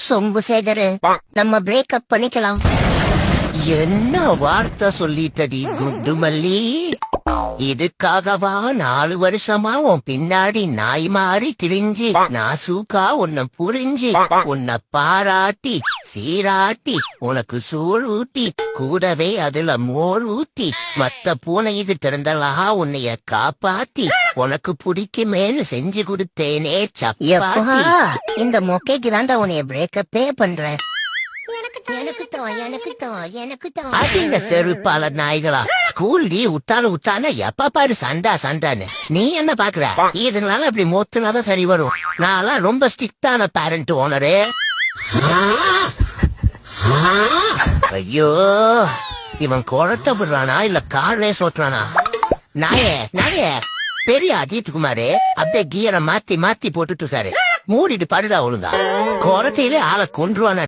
சொம்பு சேகரு, நம்ம பிரேக்கப் பண்ணிக்கலாம். என்ன வார்த்தை சொல்லிட்டடி குண்டுமல்லி? இதுக்காகவா 4 வருஷமா உன் பின்னாடி நாய் மாறி திரிஞ்சு நாசூக்கா உன்னை புரிஞ்சு உன்னை பாராட்டி சீராட்டி உனக்கு சோறு ஊட்டி கூடவே அதுல மோர் ஊத்தி மத்த பூனைகிட்ட இருந்தலா உன்னைய காப்பாத்தி உனக்கு பிடிக்குமேன்னு செஞ்சு கொடுத்தேனே சப்பாத்தி. இந்த மொக்கைக்கு தாண்டா உன்னைய பிரேக்கப்பே பண்றேன். அதிங்க செருப்பால நாய்களா ஸ்கூல்லி விட்டானா எப்ப பாரு சண்டான்னு நீ என்ன பாக்குற? இதனால அப்படி மொத்துனாதான் சரி வரும். நான் ரொம்ப ஸ்ட்ரிக்டான பேரண்ட் ஓனரு. ஐயோ, இவன் குழட்ட விடுறானா இல்ல கார் ரேஸ் ஓட்டுறானா? நாயே பெரிய அஜித் குமாரு அப்படியே கியரை மாத்தி போட்டுட்டு இருக்காரு. மூடிட்டு படுடா ஒழுங்கா. குறத்தையிலே ஆளை கொன்றுவான.